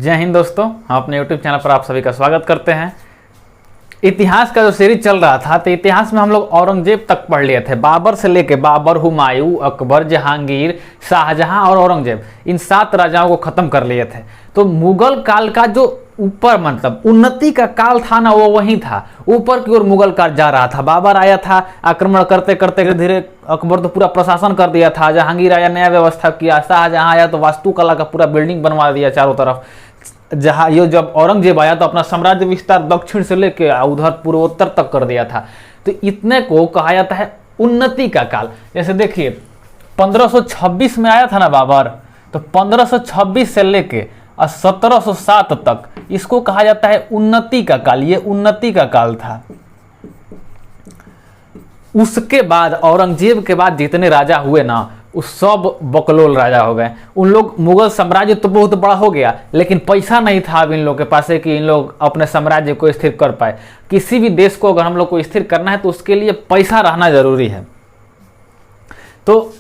जय हिंद दोस्तों, हम अपने YouTube चैनल पर आप सभी का स्वागत करते हैं। इतिहास का जो सीरीज चल रहा था तो इतिहास में हम लोग औरंगजेब तक पढ़ लिए थे। बाबर से लेके बाबर, हुमायूं, अकबर, जहांगीर, शाहजहां और औरंगजेब, इन 7 राजाओं को खत्म कर लिए थे। तो मुगल काल का जो ऊपर मतलब उन्नति का काल था ना, वो वहीं था, ऊपर की ओर मुगल काल जा रहा था। बाबर आया था, आक्रमण करते करते धीरे अकबर तो पूरा प्रशासन कर दिया था, जहांगीर आया नया व्यवस्था किया, शाहजहां आया तो वास्तुकला का पूरा बिल्डिंग बनवा दिया चारों तरफ। जहाँ ये जब औरंगजेब आया तो अपना साम्राज्य विस्तार दक्षिण से लेके उधर पूर्वोत्तर तक कर दिया था। तो इतने को कहा जाता है उन्नति का काल। जैसे देखिए 1526 में आया था ना बाबर, तो 1526 से लेके 1707 तक इसको कहा जाता है उन्नति का काल। ये उन्नति का काल था। उसके बाद औरंगजेब के बाद जितने राजा हुए ना, उस सब बकलोल राजा हो गए। उन लोग मुगल साम्राज्य तो बहुत बड़ा हो गया, लेकिन पैसा नहीं था अब इन लोग के पास कि इन लोग अपने साम्राज्य को स्थिर कर पाए। किसी भी देश को अगर हम लोग को स्थिर करना है तो उसके लिए पैसा रहना जरूरी है। तो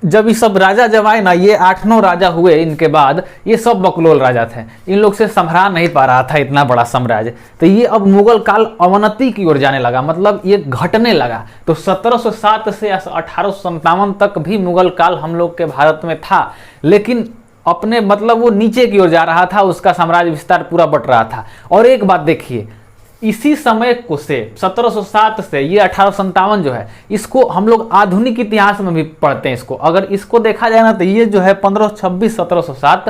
जब ये सब राजा जब आए ना, ये 8-9 राजा हुए इनके बाद, ये सब बकलोल राजा थे। इन लोग से संभरा नहीं पा रहा था इतना बड़ा साम्राज्य। तो ये अब मुगल काल अवनति की ओर जाने लगा, मतलब ये घटने लगा। तो 1707 से 1857 तक भी मुगल काल हम लोग के भारत में था, लेकिन अपने मतलब वो नीचे की ओर जा रहा था, उसका साम्राज्य विस्तार पूरा बट रहा था। और एक बात देखिए, इसी समय को से 1707 से ये 1857 जो है, इसको हम लोग आधुनिक इतिहास में भी पढ़ते हैं। इसको अगर इसको देखा जाए ना, तो ये जो है 1526 1707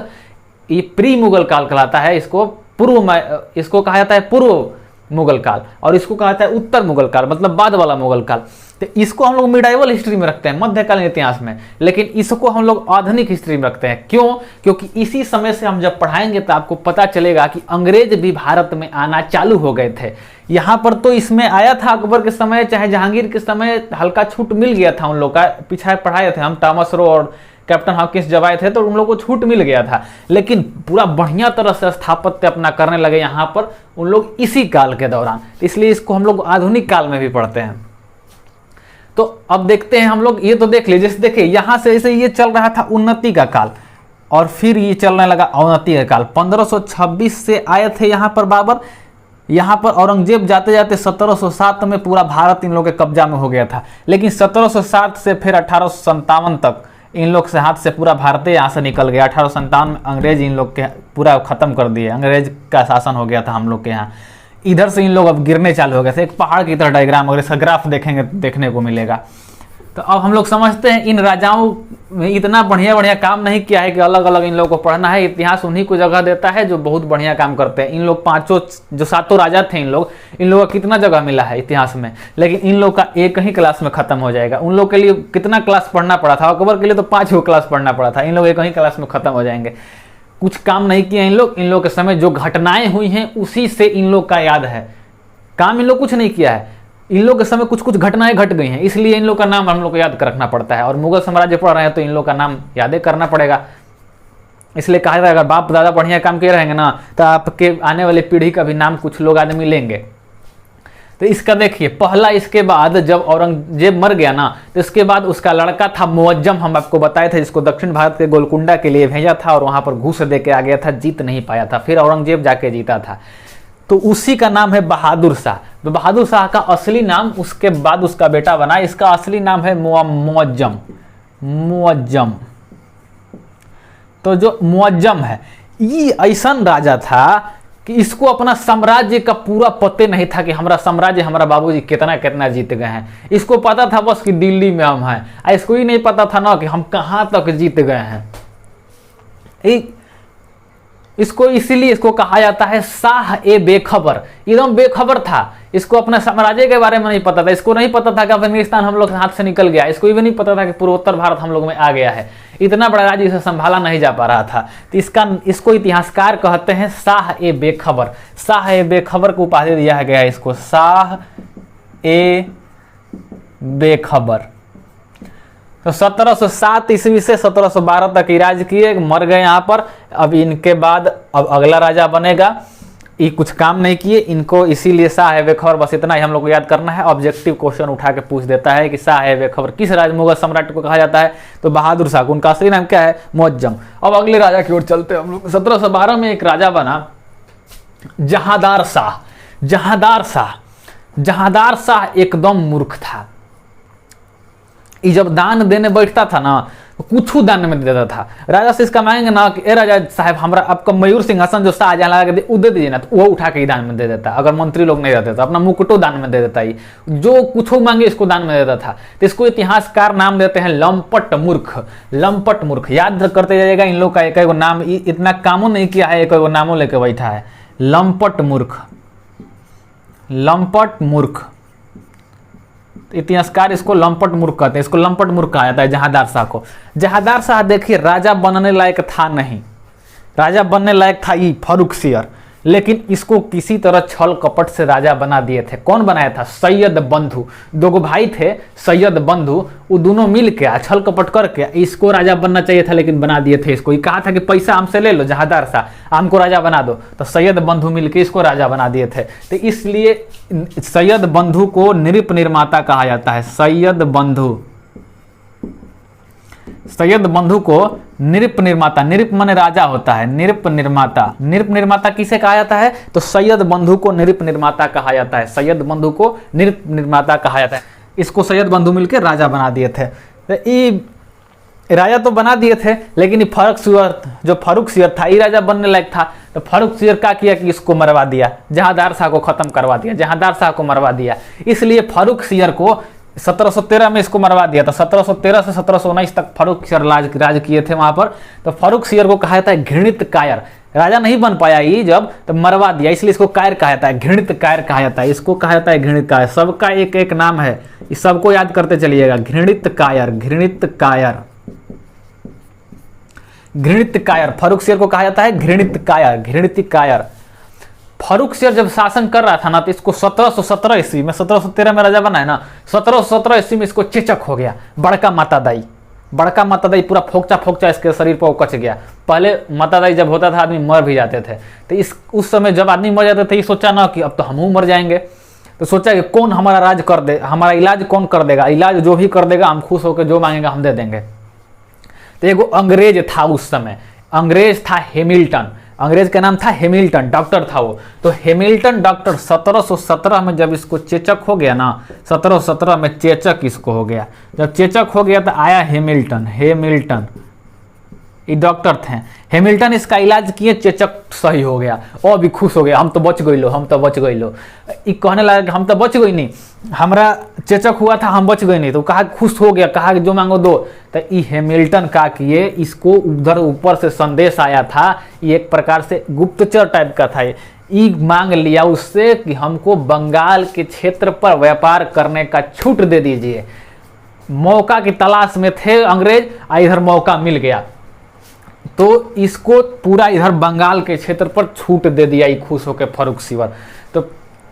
ये प्री मुगल काल कहलाता है। इसको कहा जाता है पूर्व मुगल काल, और इसको कहा जाता है उत्तर मुगल काल, मतलब बाद वाला मुगल काल। तो इसको हम लोग मिडाइवल हिस्ट्री में रखते हैं, मध्यकालीन इतिहास में, लेकिन इसको हम लोग आधुनिक हिस्ट्री में रखते हैं। क्यों? क्योंकि इसी समय से हम जब पढ़ाएंगे तो आपको पता चलेगा कि अंग्रेज भी भारत में आना चालू हो गए थे। यहाँ पर तो इसमें आया था अकबर के समय, चाहे जहांगीर के समय हल्का छूट मिल गया था उन लोग का। पीछे पढ़ाए थे हम, टॉमस रो और कैप्टन हॉकिंस जब आए थे तो उन लोगों को छूट मिल गया था, लेकिन पूरा बढ़िया तरह से स्थापत्य अपना करने लगे यहाँ पर उन लोग इसी काल के दौरान। इसलिए इसको हम लोग आधुनिक काल में भी पढ़ते हैं। तो अब देखते हैं हम लोग, ये तो देख लीजिए। जैसे देखिए यहाँ से ऐसे ये चल रहा था उन्नति का काल, और फिर ये चलने लगा अवनति का काल। 1526 से आए थे यहाँ पर बाबर, यहाँ पर औरंगजेब जाते जाते 1707 में पूरा भारत इन लोगों के कब्जा में हो गया था। लेकिन 1707 से फिर 1857 तक इन लोग से हाथ से पूरा भारत यहाँ से निकल गया। 1857 में अंग्रेज इन लोग के पूरा खत्म कर दिए, अंग्रेज का शासन हो गया था हम लोग के यहाँ। इधर से इन लोग अब गिरने चालू हो गए थे, एक पहाड़ की तरह डायग्राम, अगर इसका ग्राफ देखेंगे देखने को मिलेगा। तो अब हम लोग समझते हैं इन राजाओं में इतना बढ़िया बढ़िया काम नहीं किया है कि अलग अलग इन लोगों को पढ़ना है। इतिहास उन्हीं को जगह देता है जो बहुत बढ़िया काम करते हैं। इन लोग 5 जो 7 राजा थे, इन लोग का कितना जगह मिला है इतिहास में, लेकिन इन लोग का एक ही क्लास में खत्म हो जाएगा। उन लोग के लिए कितना क्लास पढ़ना पड़ा था, अकबर के लिए तो 5 क्लास पढ़ना पड़ा था, इन लोग एक ही क्लास में खत्म हो जाएंगे। कुछ काम नहीं किया इन लोग के समय जो घटनाएं हुई हैं उसी से इन लोग का याद है। काम इन लोग कुछ नहीं किया है, इन लोग के समय कुछ कुछ घटनाएं घट गई हैं, इसलिए इन लोग का नाम हम लोग को याद कर रखना पड़ता है। और मुगल साम्राज्य पढ़ रहे हैं तो इन लोग का नाम याद करना पड़ेगा। इसलिए कहा जाता है अगर बाप दादा बढ़िया काम किए रहेंगे ना, तो आपके आने वाली पीढ़ी का भी नाम कुछ लोग आदमी लेंगे। तो इसका देखिए पहला, इसके बाद जब औरंगजेब मर गया ना, तो इसके बाद उसका लड़का था मुअज्जम, हम आपको बताए थे, जिसको दक्षिण भारत के गोलकुंडा के लिए भेजा था और वहां पर घूस दे के आ गया था, जीत नहीं पाया था। फिर औरंगजेब जाके जीता था, तो उसी का नाम है बहादुर शाह। तो बहादुर शाह का असली नाम उसके बाद उसका बेटा बना, इसका असली नाम है मुअज्जम। तो जो मुअज्जम है, ये ऐसा राजा था कि इसको अपना साम्राज्य का पूरा पते नहीं था कि हमारा साम्राज्य, हमारा बाबूजी कितना कितना जीत गए हैं। इसको पता था बस कि दिल्ली में हम हैं, इसको ही नहीं पता था ना कि हम कहां तक जीत गए हैं। इसको इसीलिए इसको कहा जाता है शाह ए बेखबर। एकदम बेखबर था, इसको अपने साम्राज्य के बारे में नहीं पता था। इसको नहीं पता था कि अफगानिस्तान हम लोग हाथ से निकल गया, इसको भी नहीं पता था कि पूर्वोत्तर भारत हम लोग में आ गया है। इतना बड़ा राज्य इसे संभाला नहीं जा पा रहा था। तो इसको इतिहासकार कहते हैं शाह ए बेखबर। शाह ए बेखबर को उपाधि दिया गया है इसको, शाह ए बेखबर। तो 1707 ईस्वी से 1712 तक राज किए, मर गए यहाँ पर। अब इनके बाद अब अगला राजा बनेगा ये कुछ काम नहीं किए इनको, इसीलिए शाह ए बेखबर, बस इतना ही हम लोग को याद करना है। ऑब्जेक्टिव क्वेश्चन उठा के पूछ देता है कि शाह ए बेखबर किस राज मुगल सम्राट को कहा जाता है, तो बहादुर शाह। उनका असली नाम क्या है? मुअज्जम। अब अगले राजा की ओर चलते हैं हम लोग। 1712 में एक राजा बना जहांदार शाह। जहांदार शाह एकदम मूर्ख था। ये जब दान देने बैठता था ना, कुछ दान में दे देता था। राजा से इसका मांगेंगे ना कि ए राजा साहब हमरा आपका मयूर सिंहासन जो शाहजहां लगा के दे दीजिए ना, तो वो उठा के दान में दे देता। अगर मंत्री लोग नहीं रहते तो अपना मुकुटो दान में दे देता। ही जो कुछ मांगे इसको दान में देता था। तो इसको इतिहासकार नाम देते हैं लंपट मूर्ख। लंपट मूर्ख याद करते जाइएगा। इन लोग का एक एक नाम इतना कामों नहीं किया है, एक एक नामों लेके बैठा है। लंपट मूर्ख, लंपट मूर्ख। इतिहासकार इसको लंपट मूर्ख कहते हैं। इसको लंपट मूर्ख कहा जाता है जहांदार शाह को। जहांदार शाह देखिए राजा बनने लायक था नहीं, राजा बनने लायक था ये फर्रुखसियर, लेकिन इसको किसी तरह छल कपट से राजा बना दिए थे। कौन बनाया था? सैयद बंधु। दो भाई थे सैयद बंधु, वो दोनों मिल के छल कपट करके इसको राजा बनना चाहिए था, लेकिन बना दिए थे इसको। ये कहा था कि पैसा हमसे ले लो जहांदार शाह, हमको राजा बना दो, तो सैयद बंधु मिलके इसको राजा बना दिए थे। तो इसलिए सैयद बंधु को नृप निर्माता कहा जाता है। सैयद बंधु को नृप निर्माता, नृप माने राजा होता है, नृप निर्माता। नृप निर्माता किसे कहा जाता है? तो सैयद बंधु को नृप निर्माता कहा जाता है। सैयद बंधु को नृप निर्माता कहा जाता है। इसको सैयद बंधु मिलकर राजा बना दिए थे। तो ये राजा तो बना दिए थे, लेकिन ये फर्रुखसियर था, ये राजा बनने लायक था। तो फर्रुखसियर क्या किया कि इसको मरवा दिया, जहांदार शाह को खत्म करवा दिया, जहांदार शाह को मरवा दिया। इसलिए फर्रुखसियर को 1713 में इसको मरवा दिया था। 1713 से 1719 तक फर्रुखसियर राज किए थे वहां पर। तो फर्रुखसियर को कहा जाता है घृणित कायर। राजा नहीं बन पाया ये जब, तो मरवा दिया, इसलिए इसको कायर कहा जाता है, घृणित कायर कहा जाता है। इसको कहा जाता है घृणित कायर। सबका एक एक नाम है, इस सबको याद करते चलिएगा। घृणित कायर, घृणित कायर, घृणित कायर। फर्रुखसियर को कहा जाता है घृणित कायर, घृणित कायर। फर्रुखसियर जब शासन कर रहा था ना, तो इसको 1717 ईस्वी में, 1713 में राजा बना है ना, 1717 ईस्वी में इसको चेचक हो गया। बड़का मातादाई, बड़का मातादाई पूरा फोकचा इसके शरीर पर कच गया। पहले मातादाई जब होता था आदमी मर भी जाते थे। तो उस समय जब आदमी मर जाते थे, ये सोचा ना कि अब तो हम मर जाएंगे, तो सोचा कि कौन हमारा राज कर दे, हमारा इलाज कौन कर देगा। इलाज जो भी कर देगा हम खुश होकर जो मांगेगा हम दे देंगे। तो एगो अंग्रेज था उस समय, अंग्रेज था हैमिल्टन। अंग्रेज का नाम था हैमिल्टन, डॉक्टर था वो। तो हैमिल्टन डॉक्टर 1717 में जब इसको चेचक हो गया ना, 1717 में चेचक इसको हो गया। जब चेचक हो गया तो आया हैमिल्टन ये डॉक्टर थे। हैमिल्टन इसका इलाज किए, चेचक सही हो गया और भी खुश हो गया, हम तो बच गई लो। ये कहने लगा हम तो बच गई नहीं, हमारा चेचक हुआ था, हम बच गई नहीं। तो कहा खुश हो गया, कहा कि जो मांगो दो। तो ये हैमिल्टन का किए, इसको उधर ऊपर से संदेश आया था, ये एक प्रकार से गुप्तचर टाइप का था। ये मांग लिया उससे कि हमको बंगाल के क्षेत्र पर व्यापार करने का छूट दे दीजिए। मौका की तलाश में थे अंग्रेज, इधर मौका मिल गया तो इसको पूरा इधर बंगाल के क्षेत्र पर छूट दे दिया। ये खुश होकर फर्रुखसियर। तो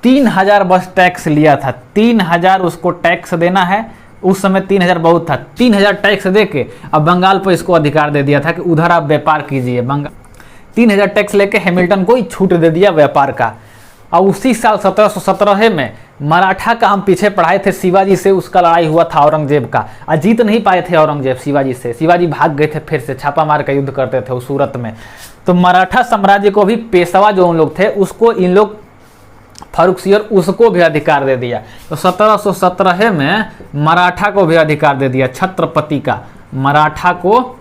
3000 बस टैक्स लिया था, 3000 उसको टैक्स देना है। उस समय 3000 बहुत था। 3000 टैक्स दे के अब बंगाल पर इसको अधिकार दे दिया था कि उधर आप व्यापार कीजिए। 3000 टैक्स लेके हैमिल्टन को ही छूट दे दिया व्यापार का। और उसी साल 1717 में मराठा का हम पीछे पढ़ाए थे शिवाजी से, उसका लड़ाई हुआ था औरंगजेब का। जीत नहीं पाए थे औरंगजेब शिवाजी से, शिवाजी भाग गए थे, फिर से छापा मार का युद्ध करते थे उस सूरत में। तो मराठा साम्राज्य को भी पेशवा जो उन लोग थे उसको इन लोग फर्रुखसियर उसको भी अधिकार दे दिया। तो 1717 में मराठा को भी अधिकार दे दिया, छत्रपति का, मराठा को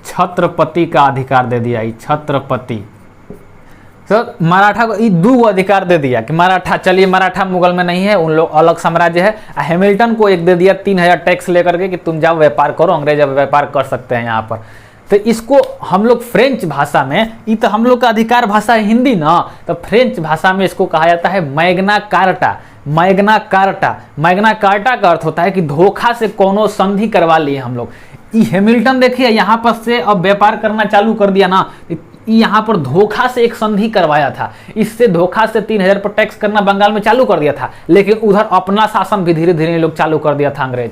छत्रपति का अधिकार दे दिया। छत्रपति तो मराठा को ये दो अधिकार दे दिया कि मराठा, चलिए मराठा मुगल में नहीं है, उन लोग अलग साम्राज्य है। हैमिल्टन को एक दे दिया 3000 टैक्स लेकर के कि तुम जाओ व्यापार करो, अंग्रेज अब व्यापार कर सकते हैं यहाँ पर। तो इसको हम लोग फ्रेंच भाषा में, ये तो हम लोग का अधिकार भाषा है हिंदी ना, तो फ्रेंच भाषा में इसको कहा जाता है Magna carta. Magna carta, Magna carta का अर्थ होता है कि धोखा से कोनो संधि करवा लिए हम लोग। ये हैमिल्टन देखिए यहाँ पर से अब व्यापार करना चालू कर दिया ना, यहाँ पर धोखा से एक संधि करवाया था। इससे धोखा से 3000 पर टैक्स करना बंगाल में चालू कर दिया था, लेकिन उधर अपना शासन भी धीरे धीरे लोग चालू कर दिया था अंग्रेज।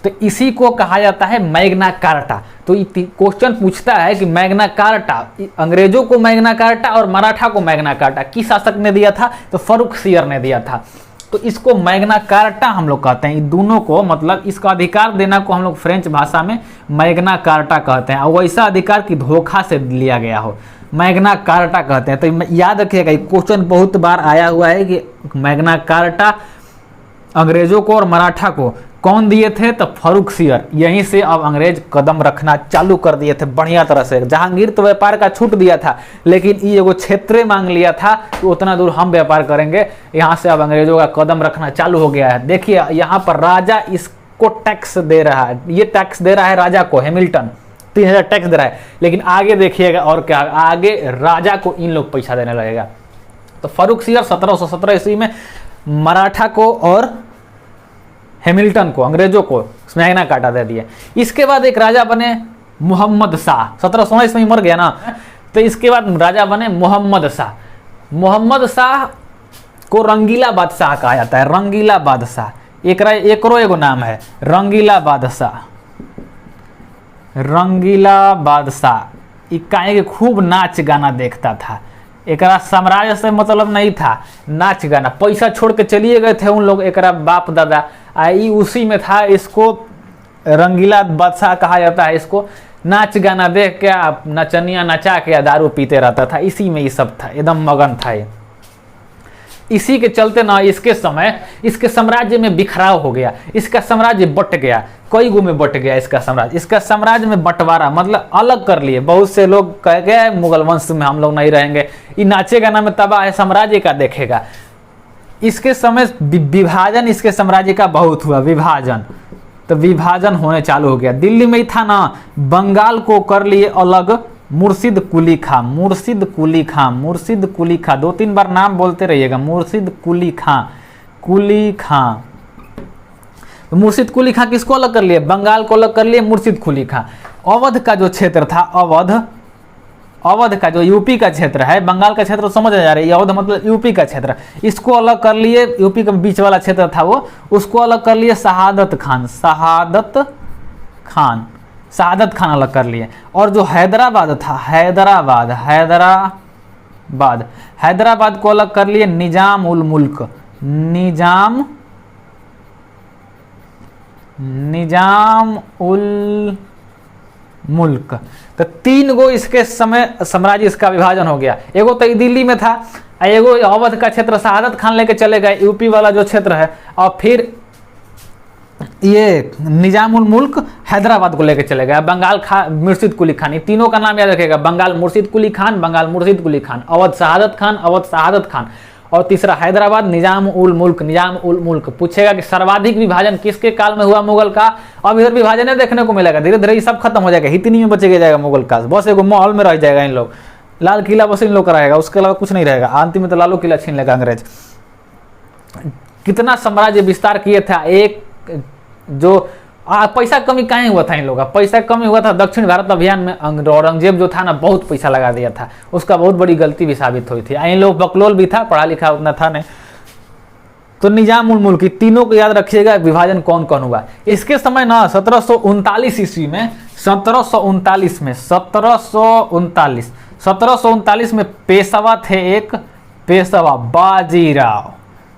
तो इसी को कहा जाता है मैग्ना कार्टा। तो क्वेश्चन पूछता है कि मैग्ना कार्टा, अंग्रेजों को मैग्ना कार्टा और मराठा को मैग्ना कार्टा किस शासक ने दिया था? तो फर्रुखसियर ने दिया था। तो इसको मैग्ना कार्टा हम लोग कहते हैं। इन दोनों को मतलब इसका अधिकार देना को हम लोग फ्रेंच भाषा में मैग्ना कार्टा कहते हैं, और वैसा अधिकार की धोखा से लिया गया हो, मैग्ना कार्टा कहते हैं। तो याद रखिएगा, ये क्वेश्चन बहुत बार आया हुआ है कि मैग्ना कार्टा अंग्रेजों को और मराठा को कौन दिए थे? तो फर्रुखसियर। यहीं से अब अंग्रेज कदम रखना चालू कर दिए थे बढ़िया तरह से। जहांगीर तो व्यापार का छूट दिया था, लेकिन ये एगो क्षेत्र मांग लिया था तो उतना दूर हम व्यापार करेंगे। यहाँ से अब अंग्रेजों का कदम रखना चालू हो गया है। देखिए यहाँ पर राजा इसको टैक्स दे रहा है, ये टैक्स दे रहा है राजा को, हैमिल्टन 3000 टैक्स दे रहा है। लेकिन आगे देखिएगा और क्या, आगे राजा को इन लोग पैसा देने लगेगा। तो फर्रुखसियर 1717 ईस्वी में मराठा को और हैमिल्टन को, अंग्रेजों को मैग्ना कार्टा दे दिए। इसके बाद एक राजा बने मोहम्मद शाह, 1719 में मर गया ना, तो इसके बाद राजा बने मोहम्मद शाह। मोहम्मद शाह को रंगीला बादशाह कहा जाता है, रंगीला बादशाह। एकरो एगो नाम है रंगीला बादशाह। रंगीला बादशाह काहे के खूब नाच गाना देखता था, एकरा साम्राज्य से मतलब नहीं था, नाच गाना, पैसा छोड़ के चलिए गए थे उन लोग, एकरा बाप दादा आई उसी में था। इसको रंगीला बादशाह कहा जाता है। इसको नाच गाना देख के नचनिया नचा के दारू पीते रहता था, इसी में ये सब था, एकदम मगन था ये। इसी के चलते ना इसके साम्राज्य में बिखराव हो गया, इसका साम्राज्य बट गया, कई गो में बट गया इसका साम्राज्य। इसका साम्राज्य में बंटवारा मतलब अलग कर लिए। बहुत से लोग कह गए मुगल वंश में हम लोग नहीं रहेंगे, ये नाचेगा ना में तबाह है, साम्राज्य का देखेगा। इसके समय विभाजन इसके साम्राज्य का बहुत हुआ, विभाजन। तो विभाजन होने चालू हो गया। दिल्ली में ही था ना, बंगाल को कर लिए अलग, मुर्शिद कुली खां, मुर्शिद कुली खां, मुर्शिद कुली खां, 2-3 बार नाम बोलते रहिएगा, मुर्शिद कुली खां, कुली खां। तो मुर्शिद कुली खां किसको अलग कर लिए? बंगाल को अलग कर लिए, मुर्शिद कुली खां। अवध का जो क्षेत्र था, अवध का जो यूपी का क्षेत्र है, बंगाल का क्षेत्र समझ जा रही है, अवध मतलब यूपी का क्षेत्र, इसको अलग कर लिए। यूपी का बीच वाला क्षेत्र था वो, उसको अलग कर लिए शहादत खान, शहादत खान अलग कर लिए। और जो हैदराबाद था, हैदराबाद को अलग कर लिए निजाम उल मुल्क। तो 3 गो इसके समय साम्राज्य इसका विभाजन हो गया। एगो तो दिल्ली में था, एगो अवध का क्षेत्र शहादत खान लेके चले गए, यूपी वाला जो क्षेत्र है, और फिर ये निजामुल मुल्क हैदराबाद को लेके चले गए। बंगाल मुर्शिद कुली खान, तीनों का नाम याद रखेगा, बंगाल मुर्शिद कुली खान, बंगाल मुर्शिद कुली खान, अवध शहादत खान, और तीसरा हैदराबाद निजाम उल मुल्क। पूछेगा कि सर्वाधिक विभाजन किसके काल में हुआ मुगल का? अब इधर विभाजन है देखने को मिलेगा, धीरे धीरे ये सब खत्म हो जाएगा, इतनी में बचे जाएगा मुगल काल, बस एगो महल में रह जाएगा इन लोग, लाल किला बस इन लोग का रहेगा, उसके अलावा कुछ नहीं रहेगा। अंतिम में तो लालू किला छीन लेगा अंग्रेज। कितना साम्राज्य विस्तार किए था। एक जो पैसा कमी कहीं हुआ था इन लोगों का, पैसा कमी हुआ था दक्षिण भारत अभियान में। औरंगजेब जो था ना बहुत पैसा लगा दिया था, उसका बहुत बड़ी गलती भी साबित हुई थी। इन लोग बकलोल भी था, पढ़ा लिखा उतना था नहीं। तो निजाम उल मुल्क, तीनों को याद रखिएगा विभाजन कौन कौन हुआ। इसके समय ना 1739 ईस्वी में 1739 में पेशवा थे, एक पेशवा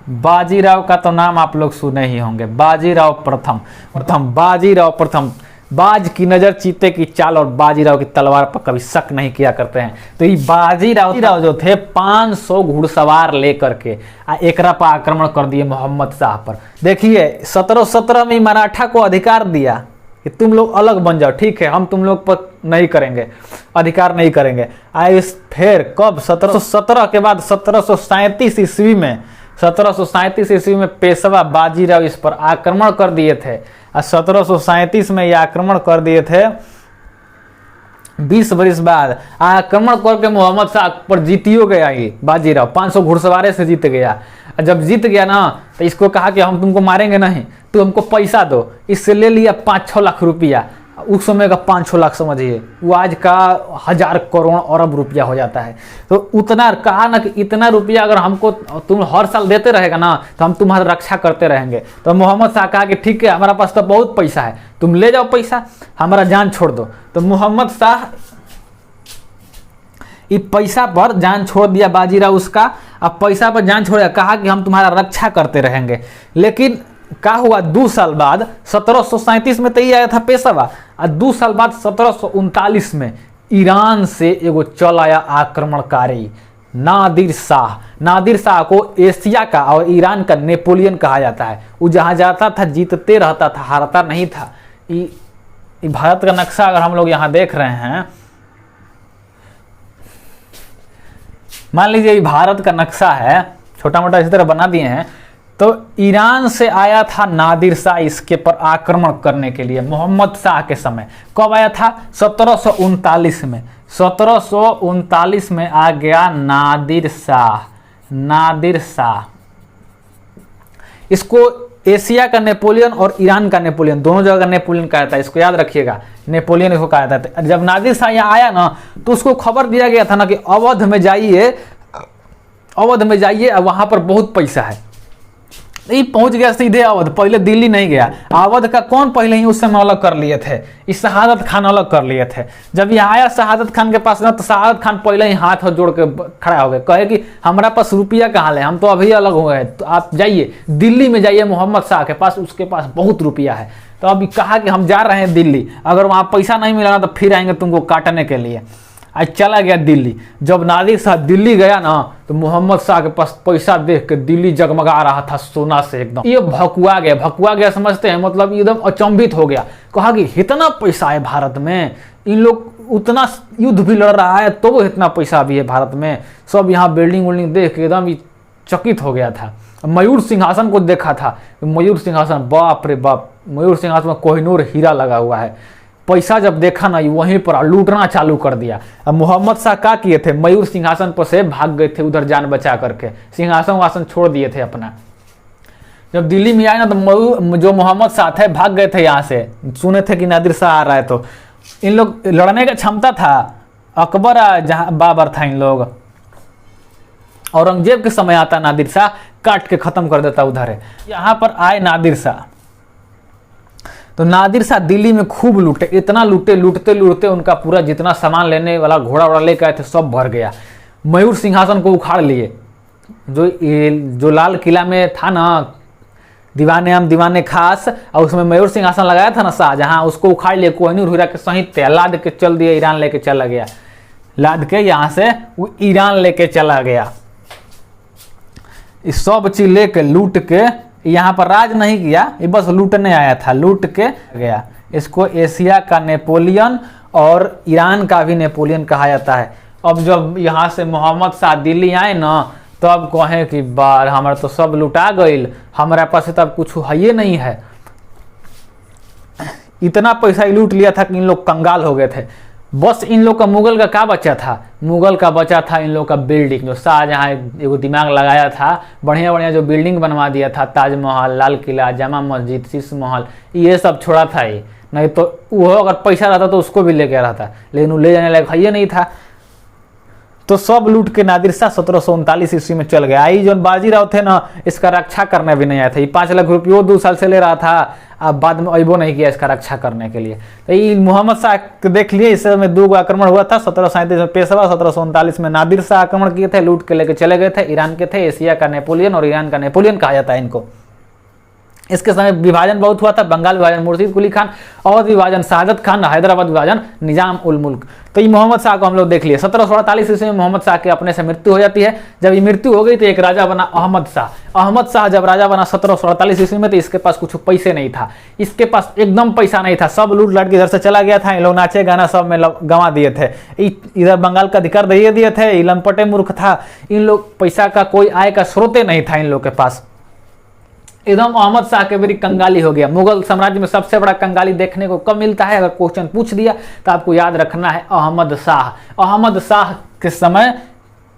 बाजीराव का तो नाम आप लोग सुने ही होंगे। बाजीराव प्रथम, बाज की नजर चीते की चाल और बाजीराव की तलवार पर कभी शक नहीं किया करते हैं। तो ये बाजीराव जो थे 500 घुड़सवार लेकर के एकरा पर आक्रमण कर दिए मोहम्मद शाह पर। देखिए 1717 में मराठा को अधिकार दिया कि तुम लोग अलग बन जाओ, ठीक है, हम तुम लोग पर नहीं करेंगे, अधिकार नहीं करेंगे। फिर कब 1717 के बाद 1737 ईस्वी में पेशवा बाजीराव इस पर आक्रमण कर दिए थे। 1737 में ये आक्रमण कर दिए थे। 20 वर्ष बाद आक्रमण करके मोहम्मद शाह पर जीतियो गया ये बाजीराव, 500 घुड़सवारे से जीत गया। जब जीत गया ना तो इसको कहा कि हम तुमको मारेंगे नहीं, तू हमको पैसा दो। इससे ले लिया 5-6 लाख रुपया। उस समय का 5-6 लाख समझिए, वो आज का 1000 करोड़ अरब रुपया हो जाता है। तो उतना कहा ना कि इतना रुपया अगर हमको तुम हर साल देते रहेगा ना तो हम तुम्हारी रक्षा करते रहेंगे। तो मोहम्मद शाह कहा कि ठीक है, हमारा पास तो बहुत पैसा है, तुम ले जाओ पैसा, हमारा जान छोड़ दो। तो मोहम्मद शाह ये पैसा पर जान छोड़ दिया बाजीराव उसका, अब पैसा पर जान छोड़ दिया, कहा कि हम तुम्हारा रक्षा करते रहेंगे। लेकिन क्या हुआ, 2 साल बाद 1737 में तो ये आया था पेशवा, और 2 साल बाद 1739 में ईरान से एगो चल आया आक्रमणकारी नादिर शाह। नादिर शाह को एशिया का और ईरान का नेपोलियन कहा जाता है। वो जहाँ जाता था जीतते रहता था, हारता नहीं था। ये भारत का नक्शा अगर हम लोग यहाँ देख रहे हैं, मान लीजिए ये भारत का नक्शा है, छोटा मोटा इसी तरह बना दिए हैं। तो ईरान से आया था नादिर शाह इसके पर आक्रमण करने के लिए मोहम्मद शाह के समय। कब आया था? 1739 में। 1739 में आ गया नादिर शाह। नादिर शाह इसको एशिया का नेपोलियन और ईरान का नेपोलियन दोनों जगह का नेपोलियन कहा था, इसको याद रखिएगा, नेपोलियन इसको कहा जाता है। जब नादिर शाह यहाँ आया ना तो उसको खबर दिया गया था ना कि अवध में जाइए, अवध में जाइए, वहां पर बहुत पैसा है। ये पहुंच गया सीधे अवध, पहले दिल्ली नहीं गया। अवध का कौन पहले ही उस समय अलग कर लिए थे, इस शहादत खान अलग कर लिए थे। जब ये आया शहादत खान के पास ना तो शहादत खान पहले ही हाथ जोड़ के खड़ा हो गए, कहे कि हमारा पास रुपया कहाँ है, हम तो अभी अलग हुए हैं, तो आप जाइए दिल्ली में जाइए मोहम्मद शाह के पास, उसके पास बहुत रुपया है। तो अभी कहा कि हम जा रहे हैं दिल्ली, अगर वहाँ पैसा नहीं मिला ना तो फिर आएंगे तुमको काटने के लिए। आज चला गया दिल्ली। जब नादिर शाह दिल्ली गया ना तो मोहम्मद शाह के पास पैसा देख के दिल्ली जगमगा रहा था सोना से एकदम। ये भकुआ गया, भकुआ गया समझते हैं, मतलब एकदम अचंभित हो गया। कहा कि इतना पैसा है भारत में, इन लोग उतना युद्ध भी लड़ रहा है तो वो इतना पैसा भी है भारत में। सब यहाँ बिल्डिंग विल्डिंग देख के एकदम चकित हो गया था। मयूर सिंहासन को देखा था, मयूर सिंहासन, बाप रे बाप, मयूर सिंहासन में कोहिनूर हीरा लगा हुआ है। पैसा जब देखा ना वहीं पर लूटना चालू कर दिया। अब मोहम्मद शाह क्या किए थे, मयूर सिंहासन पर से भाग गए थे उधर जान बचा करके, सिंहासन वासन छोड़ दिए थे अपना। जब दिल्ली में आए ना तो जो मोहम्मद शाह थे भाग गए थे यहाँ से, सुने थे कि नादिर शाह आ रहा है। तो इन लोग लड़ने का क्षमता था, अकबर जहाँ बाबर था, इन लोग औरंगजेब के समय आता नादिर शाह काट के खत्म कर देता उधर है। यहाँ पर आए नादिर शाह, तो नादिर शाह दिल्ली में खूब लूटे, इतना लूटे, लूटते लूटते उनका पूरा जितना सामान लेने वाला घोड़ा वोड़ा लेकर आए थे सब भर गया। मयूर सिंहासन को उखाड़ लिए, जो लाल किला में था ना दीवाने आम दीवाने खास, और उसमें मयूर सिंहासन लगाया था ना शाहजहां, उसको उखाड़ लिए, कोहिनूर हीरा के सहित लाद के चल दिया, ईरान लेके चला गया। लाद के यहाँ से वो ईरान लेके चला गया। इस सब चीज लेके लूट के यहाँ पर राज नहीं किया, ये बस लूटने आया था, लूट के गया। इसको एशिया का नेपोलियन और ईरान का भी नेपोलियन कहा जाता है। अब जब यहाँ से मोहम्मद शाह दिल्ली आए ना तो अब कहें कि बार हमारा तो सब लुटा गई, हमारे पास तो अब कुछ है नहीं है। इतना पैसा ही लूट लिया था कि इन लोग कंगाल हो गए थे। बस इन लोग का मुगल का क्या बचा था, मुगल का बचा था इन लोग का बिल्डिंग। जो शाहजहां एगो दिमाग लगाया था, बढ़िया बढ़िया जो बिल्डिंग बनवा दिया था, ताजमहल, लाल किला, जामा मस्जिद, शीश महल, ये सब छोड़ा था ही। नहीं तो वो अगर पैसा रहता तो उसको भी लेके रहता, लेकिन वो ले जाने लायक है नहीं था। तो सब लूट के नादिर शाह 1739 ईस्वी में चल गया। आई जो बाजीराव थे ना, इसका रक्षा करने भी नहीं आया था। ये 5 लाख रुपये 2 साल से ले रहा था, अब बाद में अबो नहीं किया इसका रक्षा करने के लिए। तो ये मोहम्मद शाह देख लिए, इस समय 2 आक्रमण हुआ था, 1737 में पेशवा, 1739 में नादिर शाह आक्रमण किए थे, लूट के लेके चले गए थे। ईरान के थे, एशिया का नेपोलियन और ईरान का नेपोलियन कहा जाता है इनको। इसके समय विभाजन बहुत हुआ था, बंगाल विभाजन मुर्शीद कुली खान, अवध विभाजन शहादत खान, हैदराबाद विभाजन निजाम उल मुल्क। तो ये मोहम्मद शाह को हम लोग देख लिए। 1748 ईस्वी में मोहम्मद शाह के अपने से मृत्यु हो जाती है। जब ये मृत्यु हो गई तो एक राजा बना अहमद शाह। अहमद शाह जब राजा बना 1748 ईस्वी में, तो इसके पास कुछ पैसे नहीं था, इसके पास एकदम पैसा नहीं था, सब लूट लाट के इधर से चला गया था। इन लोग नाचे गाना सब में गंवा दिए थे, इधर बंगाल का अधिकार दे दिए थे, लंपटे मूर्ख था। इन लोग पैसा का कोई आय का स्रोत नहीं था इन लोग के पास। एकदम अहमद शाह के बड़ी कंगाली हो गया। मुगल साम्राज्य में सबसे बड़ा कंगाली देखने को कब मिलता है, अगर क्वेश्चन पूछ दिया तो आपको याद रखना है अहमद शाह। अहमद शाह के समय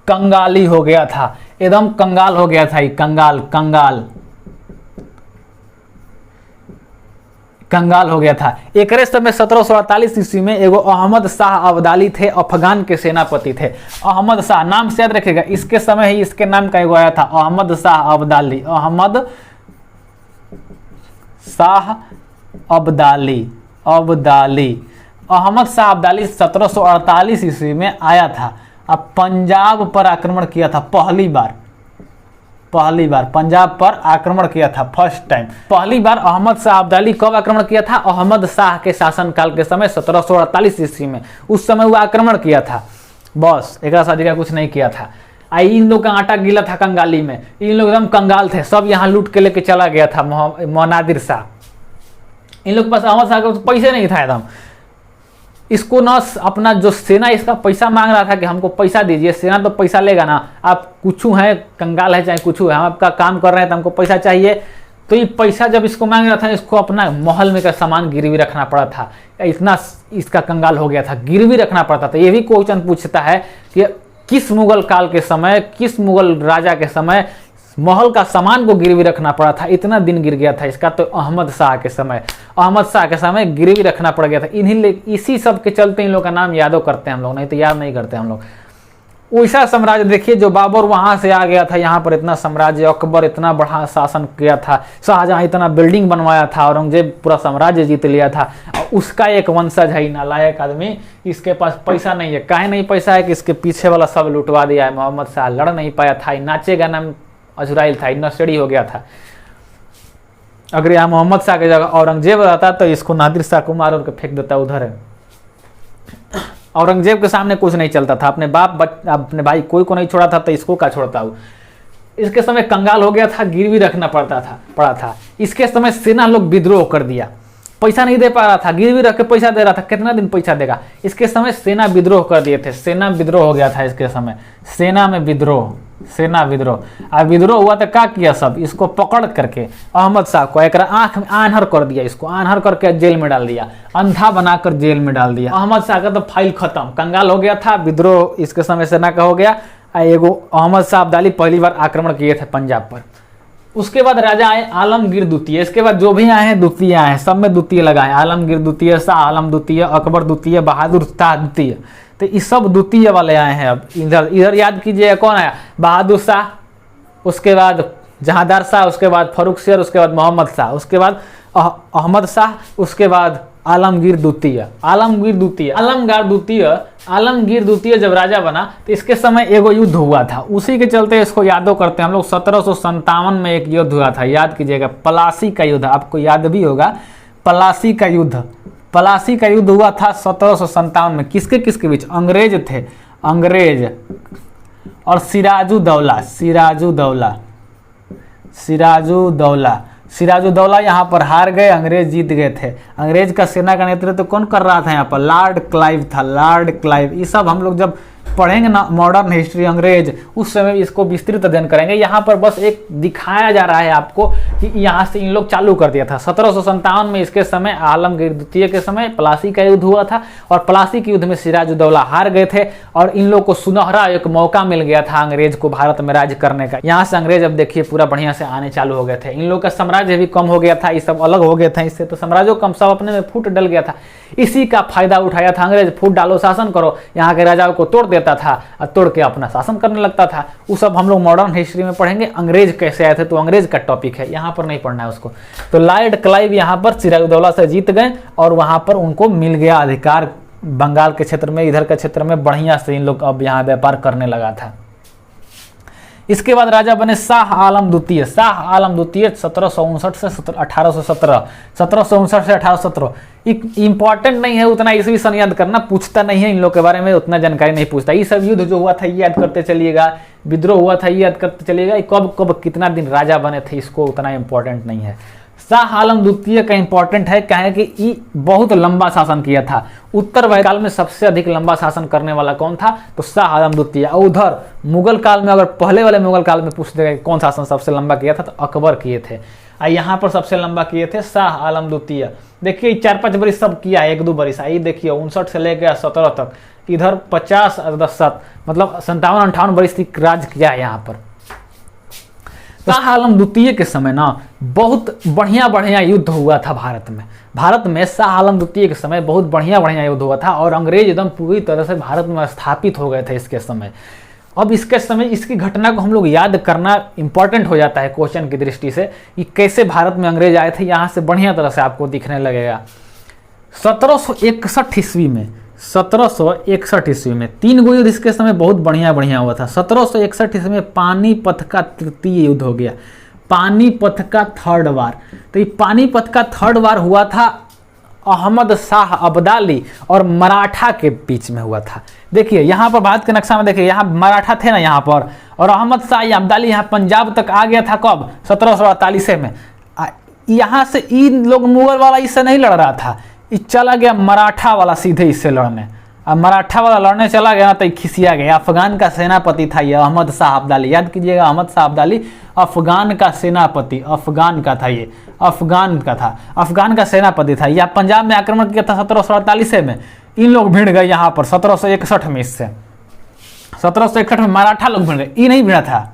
कंगाली हो गया था, एकदम कंगाल हो गया था। कंगाल कंगाल कंगाल हो गया था। एक समय 1748 ईस्वी में एगो अहमद शाह अब्दाली थे, अफगान के सेनापति थे। अहमद शाह नाम से याद रखेगा, इसके समय ही इसके नाम का एगो आया था अहमद शाह अब्दाली, अहमद शाह अब्दाली अहमद शाह अब्दाली 1748 ईस्वी में आया था। अब पंजाब पर आक्रमण किया था पहली बार पंजाब पर आक्रमण किया था फर्स्ट टाइम। पहली बार अहमद शाह अब्दाली कब आक्रमण किया था? अहमद शाह के शासनकाल के समय 1748 ईस्वी में, उस समय वो आक्रमण किया था, बस एक शादी का कुछ नहीं किया था। इन लोग का आटा गीला था कंगाली में, इन लोग एकदम कंगाल थे, सब यहाँ लूट के लेके चला गया था नादिर शाह। इन लोग के पास अहमद शाह के पैसे नहीं था एकदम। इसको ना अपना जो सेना इसका पैसा मांग रहा था कि हमको पैसा दीजिए, सेना तो पैसा लेगा ना, आप कुछ है कंगाल है चाहे कुछ है, हम आपका काम कर रहे हैं तो हमको पैसा चाहिए। तो ये पैसा जब इसको मांग रहा था, इसको अपना महल में का सामान गिरवी रखना पड़ा था, इतना इसका कंगाल हो गया था, गिरवी रखना पड़ता था। ये भी क्वेश्चन पूछता है कि किस मुगल काल के समय, किस मुगल राजा के समय महल का सामान को गिरवी रखना पड़ा था, इतना दिन गिर गया था इसका? तो अहमद शाह के समय गिरवी रखना पड़ गया था। इसी सब के चलते इन लोग का नाम यादव करते हैं हम लोग, नहीं तो याद नहीं करते हम लोग। वैसा साम्राज्य देखिए जो बाबर वहां से आ गया था, यहाँ पर इतना साम्राज्य, अकबर इतना बड़ा शासन किया था, शाहजहां इतना बिल्डिंग बनवाया था, औरंगजेब पूरा साम्राज्य जीत लिया था। उसका एक वंशज है नालायक आदमी, इसके पास पैसा नहीं है। काहे नहीं पैसा है कि इसके पीछे वाला सब लुटवा दिया है। मोहम्मद शाह लड़ नहीं पाया था, नाचेगा नाम अजुराइल था, नशेड़ी हो गया था। अगर यहाँ मोहम्मद शाह की जगह औरंगजेब रहता तो इसको नादिर शाह को मार के फेंक देता उधर है। औरंगजेब के सामने कुछ नहीं चलता था, अपने भाई कोई को नहीं छोड़ा था, तो इसको क्या छोड़ता हूँ। इसके समय कंगाल हो गया था, गिरवी रखना पड़ा था। इसके समय सेना लोग विद्रोह कर दिया, पैसा नहीं दे पा रहा था, गिरवी रख के पैसा दे रहा था, कितना दिन पैसा देगा। इसके समय सेना विद्रोह कर दिए थे, सेना विद्रोह हो गया था इसके समय, सेना विद्रोह। अब विद्रोह हुआ तो क्या किया, सब इसको पकड़ करके अहमद शाह को एक आंख में आन्हर कर दिया, इसको आन्हर करके जेल में डाल दिया, अंधा बनाकर जेल में डाल दिया। अहमद शाह का तो फाइल खत्म, कंगाल हो गया था, विद्रोह इसके समय सेना का हो गया। एगो अहमद शाह अब्दाली पहली बार आक्रमण किए थे पंजाब पर। उसके बाद राजा आए आलमगीर द्वितीय। इसके बाद जो भी आए हैं द्वितीय आए हैं, सब में द्वितीय लगाए, आलमगीर द्वितीय, शाह आलम द्वितीय, अकबर द्वितीय, बहादुर शाह द्वितीय। तो ये सब द्वितीय वाले आए हैं। अब इधर याद कीजिए कौन आया, बहादुर शाह, उसके बाद जहांदार शाह, उसके बाद फर्रुख शेर, उसके बाद मोहम्मद शाह, उसके बाद अहमद शाह, उसके बाद आलमगीर द्वितीय। आलमगीर द्वितीय जब राजा बना तो इसके समय एगो युद्ध हुआ था, उसी के चलते इसको यादो करते हैं हम लोग। 1757 में एक युद्ध हुआ था, याद कीजिएगा, प्लासी का युद्ध, आपको याद भी होगा प्लासी का युद्ध हुआ था 1757 में। किसके बीच? अंग्रेज थे, अंग्रेज और सिराजुद्दौला यहाँ पर हार गए, अंग्रेज जीत गए थे। अंग्रेज का सेना का नेतृत्व कौन कर रहा था यहाँ पर? लॉर्ड क्लाइव था, लॉर्ड क्लाइव। ये सब हम लोग जब पढ़ेंगे ना मॉडर्न हिस्ट्री अंग्रेज, उस समय इसको विस्तृत अध्ययन करेंगे। यहाँ पर बस एक दिखाया जा रहा है आपको कि यहाँ से इन लोग चालू कर दिया था। 1757 में इसके समय आलमगीर द्वितीय के समय प्लासी का युद्ध हुआ था, और प्लासी के युद्ध में सिराजुद्दौला हार गए थे, और इन लोग को सुनहरा एक मौका मिल गया था अंग्रेज को भारत में राज करने का। यहाँ से अंग्रेज अब देखिए पूरा बढ़िया से आने चालू हो गए थे। इन लोग का साम्राज्य भी कम हो गया था, ये सब अलग हो गए थे इससे, तो साम्राज्यों कम, सब अपने में फूट डल गया था। इसी का फायदा उठाया था अंग्रेज, फूट डालो शासन करो, यहाँ के राजाओं को तोड़ देता था और तोड़ के अपना शासन करने लगता था। वो सब हम लोग मॉडर्न हिस्ट्री में पढ़ेंगे, अंग्रेज कैसे आए थे, तो अंग्रेज का टॉपिक है, यहाँ पर नहीं पढ़ना है उसको। तो लॉर्ड क्लाइव यहाँ पर सिराजुद्दौला से जीत गए, और वहाँ पर उनको मिल गया अधिकार बंगाल के क्षेत्र में, इधर के क्षेत्र में बढ़िया से इन लोग अब यहाँ व्यापार करने लगा था। इसके बाद राजा बने शाह आलम द्वितीय। 1759 से 1817, 1759 से 1817। इंपॉर्टेंट नहीं है उतना, ईस्वी सन याद करना, पूछता नहीं है इन लोग के बारे में, उतना जानकारी नहीं पूछता। ये सब युद्ध जो हुआ था ये याद करते चलिएगा, विद्रोह हुआ था ये याद करते चलिएगा, कब कब कितना दिन राजा बने थे इसको उतना इंपॉर्टेंट नहीं है। शाह आलम द्वितीय का इंपॉर्टेंट है, क्या है कि ये बहुत लंबा शासन किया था। उत्तर वैदिक काल में सबसे अधिक लंबा शासन करने वाला कौन था, तो शाह आलम द्वितीय। और उधर मुगल काल में, अगर पहले वाले मुगल काल में पूछ देगा कौन शासन सबसे लंबा किया था, तो अकबर किए थे। और यहाँ पर सबसे लंबा किए थे शाह आलम द्वितीय। देखिए 4-5 बरिस सब किया, 1-2 बरिस। आई देखिए 59 से लेकर 17 तक, इधर 50 मतलब 57-58 बरिस तक राज किया है यहाँ पर। शाह आलम द्वितीय के समय ना बहुत बढ़िया बढ़िया युद्ध हुआ था भारत में शाह आलम द्वितीय के समय बहुत बढ़िया बढ़िया युद्ध हुआ था और अंग्रेज एकदम पूरी तरह से भारत में स्थापित हो गए थे इसके समय। अब इसके समय इसकी घटना को हम लोग याद करना इंपॉर्टेंट हो जाता है क्वेश्चन की दृष्टि से कि कैसे भारत में अंग्रेज आए थे, यहाँ से बढ़िया तरह से आपको दिखने लगेगा। 1761 ईस्वी में 1761 ईस्वी में 3 गो युद्ध इसके समय बहुत बढ़िया बढ़िया हुआ था। 1761 ईस्वी में पानीपत का तृतीय युद्ध हो गया, पानीपत का थर्ड वार। तो ये पानीपत का थर्ड वार हुआ था अहमद शाह अब्दाली और मराठा के बीच में हुआ था। देखिए यहाँ पर भारत के नक्शा में देखिए, यहाँ मराठा थे ना यहाँ पर, और अहमद शाह अब्दाली यहाँ पंजाब तक आ गया था कब 1748 में। यहाँ से इन लोग मुगल वाला इससे नहीं लड़ रहा था, ये चला गया मराठा वाला सीधे इससे लड़ने। अब मराठा वाला लड़ने चला गया तो खिसिया गया। अफगान का सेनापति था ये अहमद शाह अब्दाली, याद कीजिएगा अहमद शाह अब्दाली अफगान का सेनापति, अफगान का था ये, अफगान का सेनापति था। यह पंजाब में आक्रमण किया था 1748 में। इन लोग भिड़ गए यहाँ पर 1761 में। इससे 1761 में मराठा लोग भिड़ गए, ये नहीं भिड़ा था,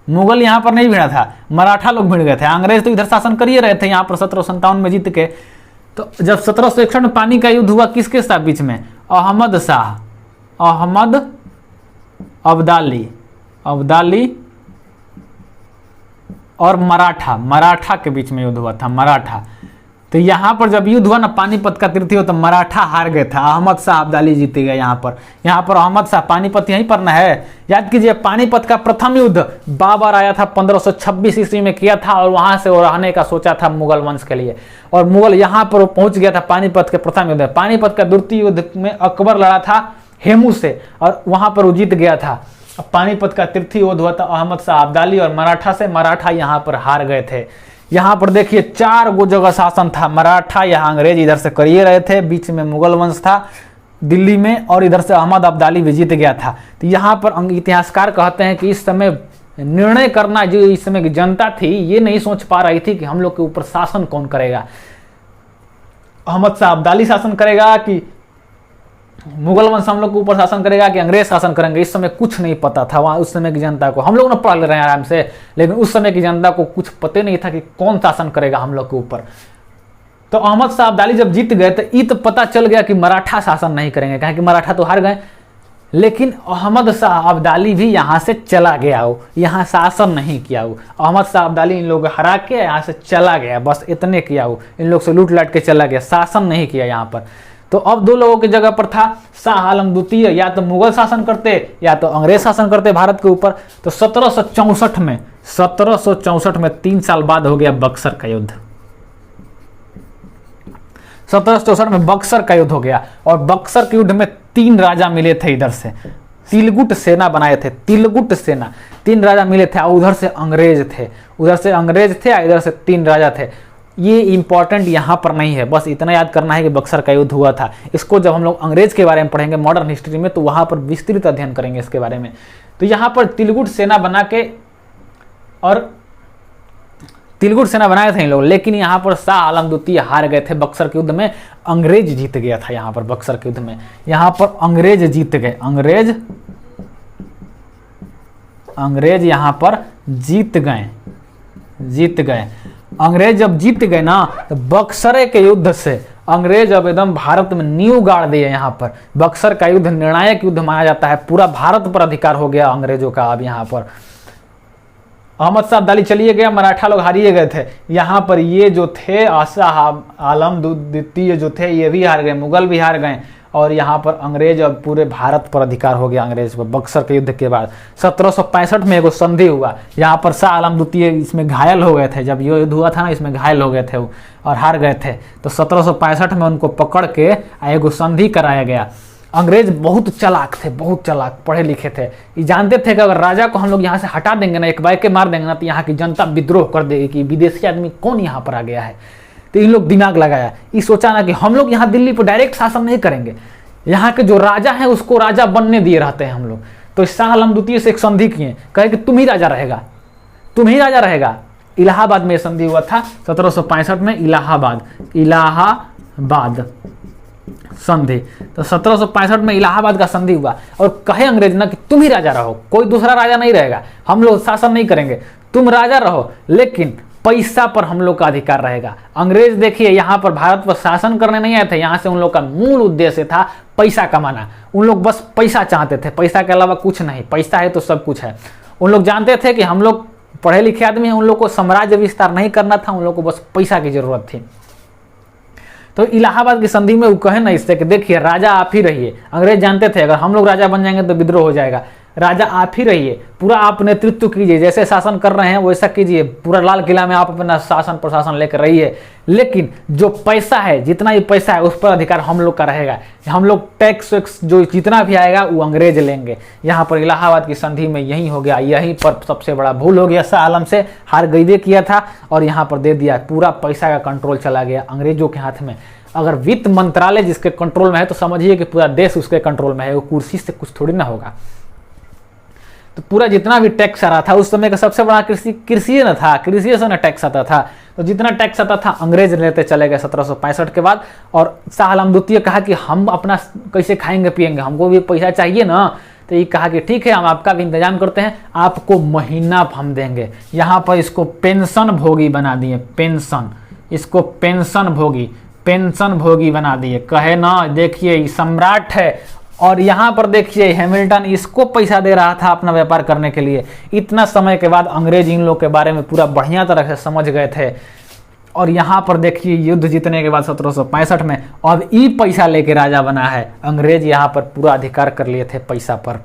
मुगल यहाँ पर नहीं भिड़ा था, मराठा लोग भिड़ गए थे। अंग्रेज तो इधर शासन कर ही रहे थे यहाँ पर 1757 में जीत के। तो जब 1761 में पानी का युद्ध हुआ किसके साथ बीच में, अहमद शाह, अहमद अब्दाली और मराठा के बीच में युद्ध हुआ था, मराठा। तो यहाँ पर जब युद्ध हुआ ना पानीपत का तृतीय, तो मराठा हार गए था, अहमद शाह अब्दाली जीते गए। यहाँ पर अहमद शाह, पानीपत यहीं पर ना है, याद कीजिए। पानीपत का प्रथम युद्ध बाबर आया था 1526 ईस्वी में किया था, और वहां से वो रहने का सोचा था मुगल वंश के लिए, और मुगल यहाँ पर वो पहुंच गया था पानीपत के प्रथम युद्ध। पानीपत का द्वितीय युद्ध में अकबर लड़ा था हेमू से, और वहां पर वो जीत गया था। पानीपत का तृतीय युद्ध हुआ था अहमद शाह अब्दाली और मराठा से, मराठा यहाँ पर हार गए थे। यहाँ पर देखिए 4 गो जगह शासन था, मराठा यहाँ अंग्रेज इधर से करिए रहे थे, बीच में मुगल वंश था दिल्ली में, और इधर से अहमद अब्दाली भी जीत गया था। तो यहाँ पर इतिहासकार कहते हैं कि इस समय निर्णय करना, जो इस समय की जनता थी ये नहीं सोच पा रही थी कि हम लोग के ऊपर शासन कौन करेगा, अहमद शाह अब्दाली शासन करेगा कि मुगल वंश हम लोग के ऊपर शासन करेगा कि अंग्रेज शासन करेंगे। इस समय कुछ नहीं पता था वहाँ उस समय की जनता को। हम लोग ना पढ़ ले रहे हैं आराम से, लेकिन उस समय की जनता को कुछ पता नहीं था कि कौन शासन करेगा हम लोग के ऊपर। तो अहमद शाह अब्दाली जब जीत गए तो ये तो पता चल गया कि मराठा शासन नहीं करेंगे, कहें कि मराठा तो हार गए। लेकिन अहमद शाह अब्दाली भी यहाँ से चला गया, हो यहाँ शासन नहीं किया। हो अहमद शाह अब्दाली इन लोग हरा के यहाँ से चला गया, बस इतने किया। हो इन लोग से लूट लाट के चला गया, शासन नहीं किया यहाँ पर। तो अब 2 लोगों की जगह पर था शाह आलम द्वितीय, या तो मुगल शासन करते या तो अंग्रेज शासन करते भारत के ऊपर। तो 1764 में 3 साल बाद हो गया बक्सर का युद्ध। 1764 में बक्सर का युद्ध हो गया, और बक्सर के युद्ध में 3 राजा मिले थे इधर से, तिलगुट सेना बनाए थे, तिलगुट सेना 3 राजा मिले थे, और उधर से अंग्रेज थे, इधर से 3 राजा थे। ये इंपॉर्टेंट यहाँ पर नहीं है, बस इतना याद करना है कि बक्सर का युद्ध हुआ था। इसको जब हम लोग अंग्रेज के बारे में पढ़ेंगे मॉडर्न हिस्ट्री में, तो वहाँ पर विस्तृत अध्ययन करेंगे इसके बारे में। तो यहाँ पर तिलगुट सेना बना के, और तिलगुट सेना बनाए थे इन लोग, लेकिन यहाँ पर शाह आलम द्वितीय हार गए थे बक्सर के युद्ध में, अंग्रेज जीत गया था। यहाँ पर बक्सर के युद्ध में यहाँ पर अंग्रेज जीत गए, अंग्रेज यहाँ पर जीत गए। अंग्रेज जब जीत गए ना, तो बक्सर के युद्ध से अंग्रेज अब एकदम भारत में नींव गाड़ दिए। यहाँ पर बक्सर का युद्ध निर्णायक युद्ध माना जाता है, पूरा भारत पर अधिकार हो गया अंग्रेजों का। अब यहाँ पर अहमद शाह अब्दाली चलिए गया, मराठा लोग हारिए गए थे। यहाँ पर ये जो थे शाह आलम द्वितीय जो थे, ये भी हार गए, मुगल भी हार गए, और यहाँ पर अंग्रेज अब पूरे भारत पर अधिकार हो गया अंग्रेज पर बक्सर के युद्ध के बाद। 1765 में एगो संधि हुआ, यहाँ पर शाह आलम द्वितीय इसमें घायल हो गए थे, जब ये युद्ध हुआ था ना इसमें घायल हो गए थे वो और हार गए थे। तो 1765 में उनको पकड़ के एगो संधि कराया गया। अंग्रेज बहुत चालाक थे, बहुत चालाक, पढ़े लिखे थे। ये जानते थे कि अगर राजा को हम लोग यहाँ से हटा देंगे ना, एक बार के मार देंगे ना, तो यहाँ की जनता विद्रोह कर देगी कि विदेशी आदमी कौन यहाँ पर आ गया है। तो इन लोग दिमाग लगाया, ये सोचा ना कि हम लोग यहाँ दिल्ली पर डायरेक्ट शासन नहीं करेंगे, यहाँ के जो राजा हैं उसको राजा बनने दिए रहते हैं हम लोग। तो शाह आलम द्वितीय से एक संधि किए, कहे कि तुम ही राजा रहेगा। इलाहाबाद में संधि हुआ था 1765 में, इलाहाबाद संधि। तो 1765 में इलाहाबाद का संधि हुआ, और कहे अंग्रेज ना कि तुम ही राजा रहो, कोई दूसरा राजा नहीं रहेगा, हम लोग शासन नहीं करेंगे, तुम राजा रहो लेकिन पैसा पर हम लोग का अधिकार रहेगा। अंग्रेज देखिए यहाँ पर भारत पर शासन करने नहीं आए थे, यहाँ से उन लोग का मूल उद्देश्य था पैसा कमाना। उन लोग बस पैसा चाहते थे, पैसा के अलावा कुछ नहीं। पैसा है तो सब कुछ है। उन लोग जानते थे कि हम लोग पढ़े लिखे आदमी हैं, उन लोग को साम्राज्य विस्तार नहीं करना था, उन लोग को बस पैसा की जरूरत थी। तो इलाहाबाद की संधि में वो कहे ना इससे कि देखिए राजा आप ही रहिए। अंग्रेज जानते थे अगर हम लोग राजा बन जाएंगे तो विद्रोह हो जाएगा, राजा आप ही रहिए, पूरा आप नेतृत्व कीजिए, जैसे शासन कर रहे हैं वैसा कीजिए, पूरा लाल किला में आप अपना शासन प्रशासन लेकर रहिए, लेकिन जो पैसा है, जितना भी पैसा है उस पर अधिकार हम लोग का रहेगा। हम लोग टैक्स वैक्स जो जितना भी आएगा वो अंग्रेज लेंगे। यहाँ पर इलाहाबाद की संधि में यही हो गया, यहीं पर सबसे बड़ा भूल हो गया। शाह आलम से हार गईदे किया था और यहाँ पर दे दिया, पूरा पैसा का कंट्रोल चला गया अंग्रेजों के हाथ में। अगर वित्त मंत्रालय जिसके कंट्रोल में है तो समझिए कि पूरा देश उसके कंट्रोल में है, वो कुर्सी से कुछ थोड़ी ना होगा। तो पूरा जितना भी टैक्स आ रहा था, उस समय का सबसे बड़ा कृषि न था, कृषि से न टैक्स आता था। तो जितना टैक्स आता था अंग्रेज लेते चले गए 1765 के बाद। और शाह आलम द्वितीय कहा कि हम अपना कैसे खाएंगे पिएंगे, हमको भी पैसा चाहिए ना। तो ये कहा कि ठीक है हम आपका भी इंतजाम करते हैं, आपको महीना हम देंगे। यहाँ पर इसको पेंशन भोगी बना दिए, पेंशन, इसको पेंशन भोगी बना दिए। कहे ना देखिए सम्राट है। और यहाँ पर देखिए हैमिल्टन इसको पैसा दे रहा था अपना व्यापार करने के लिए। इतना समय के बाद अंग्रेज इन लोग के बारे में पूरा बढ़िया तरह से समझ गए थे। और यहाँ पर देखिए युद्ध जीतने के बाद 1765 में अब ई पैसा लेके राजा बना है। अंग्रेज यहाँ पर पूरा अधिकार कर लिए थे पैसा पर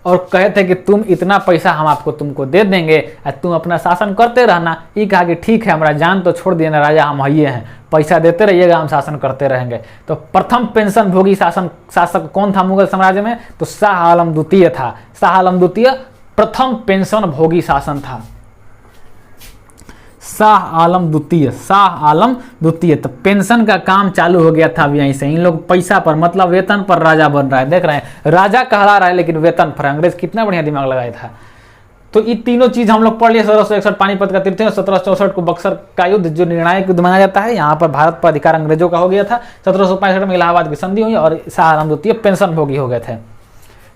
और कहे थे कि तुम इतना पैसा हम आपको तुमको दे देंगे, तुम अपना शासन करते रहना। ये कहा कि ठीक है, हमारा जान तो छोड़ दिए ना राजा, हम ये हैं, पैसा देते रहिएगा, हम शासन करते रहेंगे। तो प्रथम पेंशन भोगी शासक कौन था मुगल साम्राज्य में? तो शाह आलम द्वितीय था। शाह आलम द्वितीय प्रथम पेंशन भोगी शासन था। शाह आलम द्वितीय। तो पेंशन का काम चालू हो गया था अब यहीं से। इन लोग पैसा पर मतलब वेतन पर राजा बन रहा है। देख रहे हैं राजा कहला रहा है लेकिन वेतन पर। अंग्रेज कितना बढ़िया दिमाग लगाया था। तो ये तीनों चीज हम लोग पढ़ लिए। 1761 पानीपत का तीर्थ, 1764 को बक्सर का युद्ध जो निर्णायक युद्ध माना जाता है, यहाँ पर भारत पर अधिकार अंग्रेजों का हो गया था। 1765 में इलाहाबाद की संधि हुई और शाह आलम द्वितीय पेंशन भोगी हो गए थे।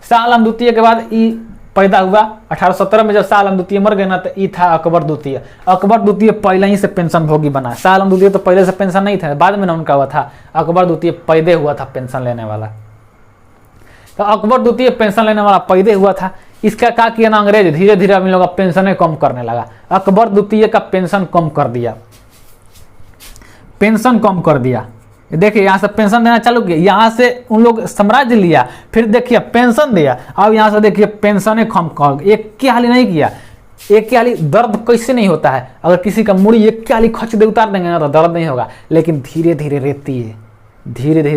शाह आलम द्वितीय के बाद ई पैदा हुआ 1817 में। जब शाह आलम द्वितीय मर गए ना तो ये था अकबर द्वितीय। अकबर द्वितीय पहले ही से पेंशन भोगी बना। शाह आलम द्वितीय तो पहले से पेंशन नहीं था, बाद में ना उनका हुआ था। अकबर द्वितीय पैदे हुआ था पेंशन लेने वाला। तो अकबर द्वितीय पेंशन लेने वाला पैदे हुआ था। इसका क्या किया ना अंग्रेज, धीरे धीरे इन लोग पेंशन कम करने लगा। अकबर द्वितीय का पेंशन कम कर दिया। देखिए यहाँ से पेंशन देना चालू किया, यहाँ से उन लोग साम्राज्य लिया, फिर देखिए पेंशन दिया। अब यहाँ से देखिए पेंशन कम कर, एक के हाली नहीं किया। एक के हाली दर्द कैसे नहीं होता है, अगर किसी का मुड़ी एक के हाली खच दे उतार देंगे ना तो दर्द नहीं होगा, लेकिन धीरे धीरे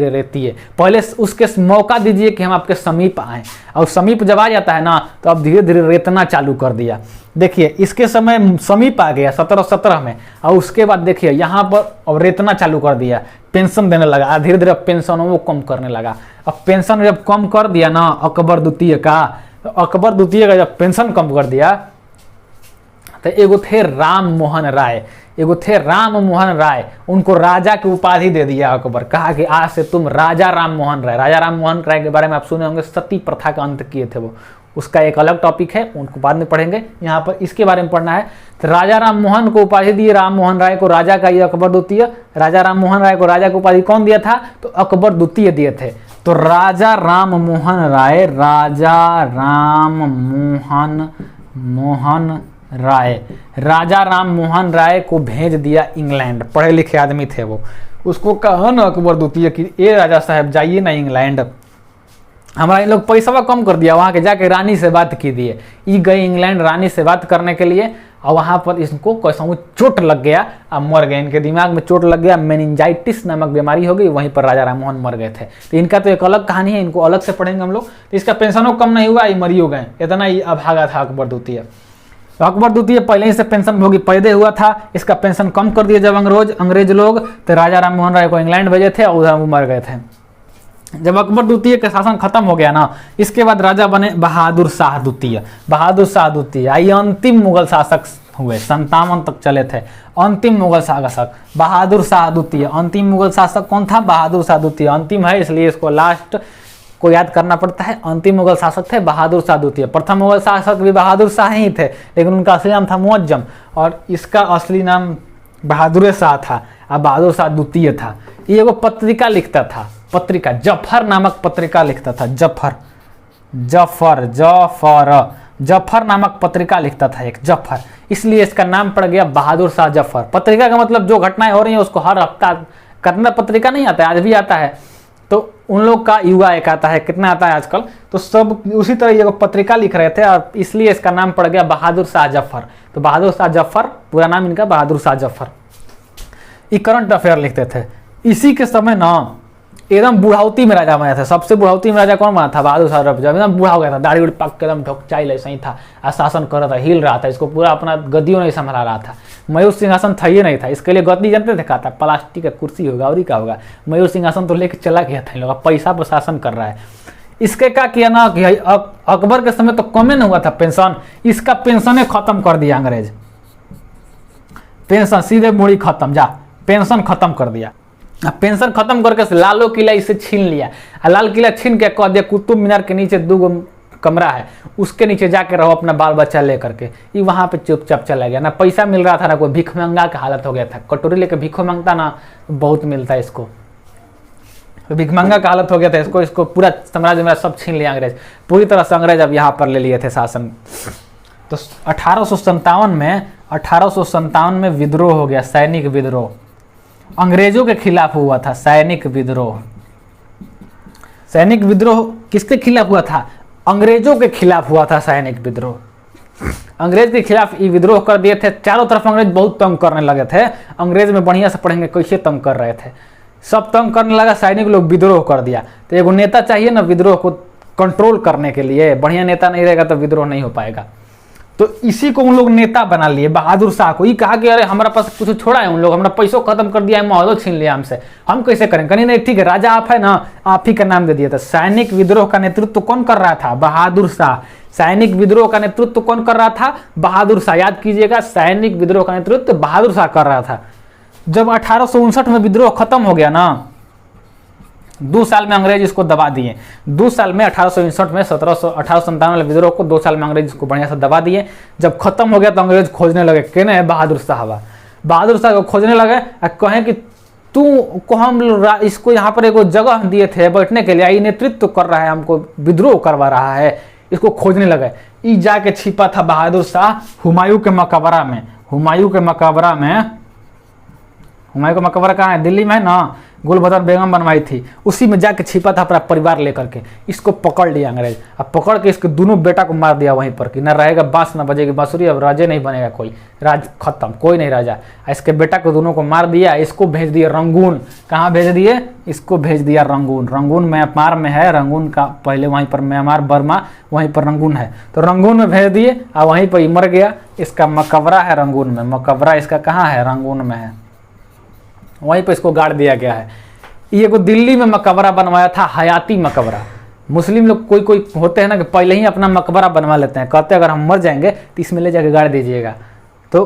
रहती है। पहले उसके मौका दीजिए कि हम आपके समीप आए, और समीप जब आ जाता है ना तो अब धीरे धीरे रेतना चालू कर दिया। देखिए इसके समय समीप आ गया 1717 में, और उसके बाद देखिए यहाँ पर अब रेतना चालू कर दिया, पेंशन देने लगा। धीरे धीरे पेंशन वो कम करने लगा। अब पेंशन जब कम कर दिया ना अकबर द्वितीय का, तो अकबर द्वितीय का जब पेंशन कम कर दिया तो एगो थे राम मोहन राय, उनको राजा की उपाधि दे दिया अकबर। कहा कि आज से तुम राजा राम मोहन राय के बारे में आप सुने होंगे, सती प्रथा का अंत किए थे वो, उसका एक अलग टॉपिक है, उनको बाद में पढ़ेंगे। यहाँ पर इसके बारे में पढ़ना है। तो राजा राम मोहन को उपाधि दिए, राम मोहन राय को राजा का, ये अकबर द्वितीय। राजा राम मोहन राय को राजा की उपाधि कौन दिया था? तो अकबर द्वितीय दिए थे। तो राजा राम मोहन राय को भेज दिया इंग्लैंड। पढ़े लिखे आदमी थे वो, उसको कहा ना अकबर द्वितीय कि ए राजा साहब जाइए ना इंग्लैंड, हमारा इन लोग पैसा कम कर दिया। वहाँ के जाके रानी से बात की दिए। ये गए इंग्लैंड रानी से बात करने के लिए, और वहाँ पर इसको कैसा चोट लग गया, अब मर गए। इनके दिमाग में चोट लग गया, मेनिंजाइटिस नामक बीमारी हो गई, वहीं पर राजा राम मोहन मर गए थे। तो इनका तो एक अलग कहानी है, इनको अलग से पढ़ेंगे हम लोग। तो इसका पेंशनों कम नहीं हुआ, ये मरी हो गए, इतना ही अभागा था अकबर द्वितीय। तो अकबर द्वितीय पहले ही से पेंशन भोगी पैदे हुआ था, इसका पेंशन कम कर दिया जब अंग्रेज लोग। तो राजा राम मोहन राय को इंग्लैंड भेजे थे और उधर वो मर गए थे। जब अकबर द्वितीय का शासन खत्म हो गया ना, इसके बाद राजा बने बहादुर शाह द्वितीय। आई अंतिम मुगल शासक हुए, 57 तक चले थे। अंतिम मुगल शासक बहादुर शाह द्वितीय। अंतिम मुगल शासक कौन था? बहादुर शाह द्वितीय। अंतिम है इसलिए इसको लास्ट को याद करना पड़ता है। अंतिम मुगल शासक थे बहादुर शाह द्वितीय। प्रथम मुगल शासक भी बहादुर शाह ही थे, लेकिन उनका असली नाम था मुअज्जम, और इसका असली नाम बहादुर शाह था, अब बहादुर शाह द्वितीय था। ये वो पत्रिका लिखता था, पत्रिका जफर नामक पत्रिका लिखता था, जफर नामक पत्रिका लिखता था एक, जफर, इसलिए इसका नाम पड़ गया बहादुर शाह जफर। पत्रिका का मतलब जो घटनाएं हो रही हैं उसको हर हफ्ता करना, पत्रिका नहीं आता है, आज भी आता है, तो उन लोग का युवा एक आता है, कितना आता है आजकल, तो सब उसी तरह ये पत्रिका लिख रहे थे और इसलिए इसका नाम पड़ गया बहादुर शाह जफर। तो बहादुर शाह जफर, पूरा नाम इनका बहादुर शाह जफर। ये करंट अफेयर लिखते थे। इसी के समय ना एकदम बुढ़ावती में राजा बना था। सबसे बुढ़ावती में राजा कौन बना था? बहादुर शाह जफर। जब एकदम बूढ़ा हो गया था, दाढ़ी उड़ी पक के एकदम ढोकचाइल ऐसा ही था, शासन कर रहा था, हिल रहा था, इसको पूरा अपना गद्दियों नहीं संभाला रहा था। मयूर सिंहासन था ही नहीं था, इसके लिए गद्दी जानते थे क्या था? प्लास्टिक का कुर्सी होगा और ही क्या होगा। मयूर सिंहासन तो लेके चला गया था, इन लोग पैसा पर शासन कर रहा है। इसके क्या किया ना कि अकबर के समय तो कमे नहीं हुआ था पेंशन, इसका पेंशन खत्म कर दिया अंग्रेज। पेंशन सीधे मुड़ी खत्म, जा पेंशन खत्म कर दिया। पेंशन खत्म करके लालो किला इसे छीन लिया, लाल किला छीन के कह दिया कुतुब मीनार के नीचे 2 कमरा है, उसके नीचे जाके रहो अपना बाल बच्चा लेकर के। ये वहां पे चुपचाप चला गया, ना पैसा मिल रहा था ना कोई, भीख मंगा का हालत हो गया था। कटोरी लेके भीखो मांगता ना, बहुत मिलता है इसको, भीख मंगा का हालत हो गया था इसको। इसको पूरा साम्राज्य में सब छीन लिया अंग्रेज, पूरी तरह से अंग्रेज अब यहाँ पर ले लिए थे शासन। तो 1857 में विद्रोह हो गया, सैनिक विद्रोह अंग्रेजों के खिलाफ हुआ था। सैनिक विद्रोह किसके खिलाफ हुआ था? अंग्रेजों के खिलाफ हुआ था सैनिक विद्रोह। अंग्रेज के खिलाफ ये विद्रोह कर दिए थे। चारों तरफ अंग्रेज बहुत तंग करने लगे थे। अंग्रेज में बढ़िया से पढ़ेंगे कैसे तंग कर रहे थे, सब तंग करने लगा, सैनिक लोग विद्रोह कर दिया। तो एगो नेता चाहिए ना विद्रोह को कंट्रोल करने के लिए, बढ़िया नेता नहीं रहेगा तो विद्रोह नहीं हो पाएगा। तो इसी को उन लोग नेता बना लिए, बहादुर शाह को। ये कहा कि अरे हमारा पास कुछ छोड़ा है, उन लोग हमारा पैसों खत्म कर दिया है, महलों छीन लिया हमसे, हम कैसे करें? कहीं नहीं, ठीक है राजा आप है ना, आप ही का नाम दे दिया था। सैनिक विद्रोह का नेतृत्व कौन कर रहा था? बहादुर शाह। सैनिक विद्रोह का नेतृत्व कौन कर रहा था? बहादुर शाह। याद कीजिएगा, सैनिक विद्रोह का नेतृत्व बहादुर शाह कर रहा था। जब 1859 में विद्रोह खत्म हो गया ना, 2 साल में अंग्रेज इसको दबा दिए। 2 साल में 1859 में 1857 वाले विद्रोह को 2 साल में अंग्रेज इसको बढ़िया से दबा दिए। जब खत्म हो गया तो अंग्रेज खोजने लगे, कहने है बहादुर शाह। बहादुर शाह को खोजने लगे और कहें कि तू को हम इसको यहाँ पर एक जगह दिए थे बैठने के लिए, ये नेतृत्व कर रहा है, हमको विद्रोह करवा रहा है, इसको खोजने लगे। ये जाके छिपा था बहादुर शाह हुमायूं के मकबरा में। हुमायूं का मकबरा कहाँ है? दिल्ली में है ना, गुलबदर बेगम बनवाई थी, उसी में जाके छिपा था अपना परिवार लेकर के। इसको पकड़ लिया अंग्रेज, अब पकड़ के इसके दोनों बेटा को मार दिया वहीं पर कि न रहेगा बांस न बजेगी बांसुरी, अब राजे नहीं बनेगा कोई, राज खत्म, कोई नहीं राजा। इसके बेटा को दोनों को मार दिया। इसको भेज दिया रंगून। कहाँ भेज दिए? इसको भेज दिया रंगून। रंगून म्यांमार में है, रंगून का पहले वहीं पर म्यांमार बर्मा, वहीं पर रंगून है, तो रंगून में भेज दिए और वहीं पर मर गया। इसका मकबरा है रंगून में, मकबरा इसका कहाँ है? रंगून में है, वहीं पर इसको गाड़ दिया गया है। ये को दिल्ली में मकबरा बनवाया था, हयाती मकबरा। मुस्लिम लोग कोई होते हैं ना कि पहले ही अपना मकबरा बनवा लेते हैं, कहते हैं अगर हम मर जाएंगे तो इसमें ले जाके गाड़ दीजिएगा। तो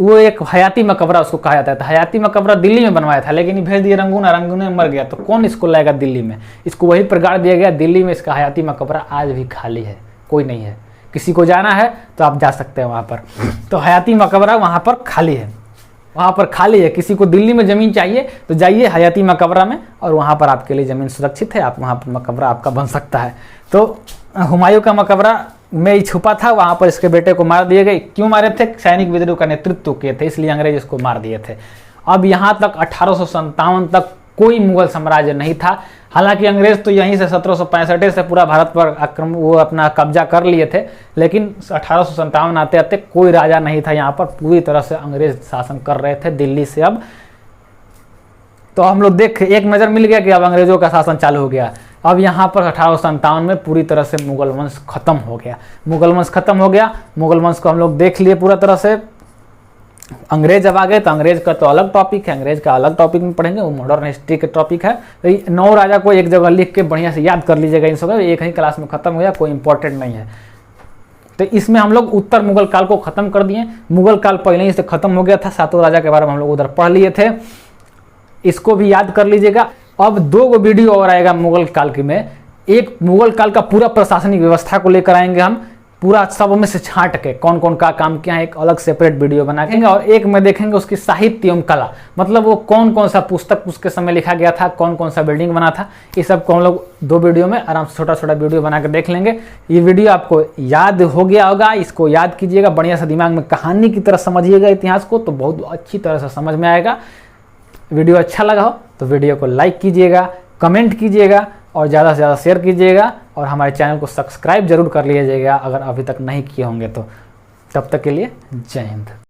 वो एक हयाती मकबरा उसको कहा जाता है। तो हयाती मकबरा दिल्ली में बनवाया था, लेकिन भेज दिए रंगून, रंगून में मर गया। तो कौन इसको लाएगा दिल्ली में? इसको वहीं पर गाड़ दिया गया। दिल्ली में इसका हयाती मकबरा आज भी खाली है, कोई नहीं है। किसी को जाना है तो आप जा सकते हैं वहाँ पर। तो हयाती मकबरा वहाँ पर खाली है, वहाँ पर खाली है। किसी को दिल्ली में ज़मीन चाहिए तो जाइए हयाती मकबरा में, और वहाँ पर आपके लिए ज़मीन सुरक्षित है, आप वहाँ पर मकबरा आपका बन सकता है। तो हुमायूं का मकबरा में ही छुपा था, वहाँ पर इसके बेटे को मार दिए गए। क्यों मारे थे? सैनिक विद्रोह का नेतृत्व किए थे, इसलिए अंग्रेज इसको मार दिए थे। अब यहाँ तक 1857 तक कोई मुगल साम्राज्य नहीं था। हालांकि अंग्रेज तो यहीं से 1765 से पूरा भारत पर वो अपना कब्जा कर लिए थे, लेकिन 1857 आते आते कोई राजा नहीं था यहाँ पर, पूरी तरह से अंग्रेज शासन कर रहे थे दिल्ली से। अब तो हम लोग देख एक नज़र मिल गया कि अब अंग्रेजों का शासन चालू हो गया। अब यहाँ पर 1857 में पूरी तरह से मुगल वंश खत्म हो गया। मुगल वंश खत्म हो गया, मुगल वंश को हम लोग देख लिए पूरा तरह से। अंग्रेज अब आ गए, तो अंग्रेज का तो अलग टॉपिक है, अंग्रेज का अलग टॉपिक में पढ़ेंगे, वो मॉडर्न हिस्ट्री के टॉपिक है। तो 9 राजा को एक जगह लिख के बढ़िया से याद कर लीजिएगा, इन सब एक ही क्लास में खत्म हो गया, कोई इंपॉर्टेंट नहीं है। तो इसमें हम लोग उत्तर मुगल काल को खत्म कर दिए। मुगल काल पहले ही से खत्म हो गया था, 7 राजा के बारे में हम लोग उधर पढ़ लिए थे, इसको भी याद कर लीजिएगा। अब 2 वीडियो और आएगा मुगल काल की में, एक मुगल काल का पूरा प्रशासनिक व्यवस्था को लेकर आएंगे हम, पूरा सब में से छांट के कौन कौन का काम किया है एक अलग सेपरेट वीडियो बनाएंगे। और एक में देखेंगे उसकी साहित्य एवं कला, मतलब वो कौन कौन सा पुस्तक उसके समय लिखा गया था, कौन कौन सा बिल्डिंग बना था, ये सब को हम लोग 2 वीडियो में आराम से छोटा छोटा वीडियो बना कर देख लेंगे। ये वीडियो आपको याद हो गया होगा, इसको याद कीजिएगा, बढ़िया सा दिमाग में कहानी की तरह समझिएगा इतिहास को, तो बहुत अच्छी तरह से समझ में आएगा। वीडियो अच्छा लगा हो तो वीडियो को लाइक कीजिएगा, कमेंट कीजिएगा और ज़्यादा से ज़्यादा शेयर कीजिएगा, और हमारे चैनल को सब्सक्राइब जरूर कर लीजिएगा अगर अभी तक नहीं किए होंगे तो। तब तक के लिए जय हिंद।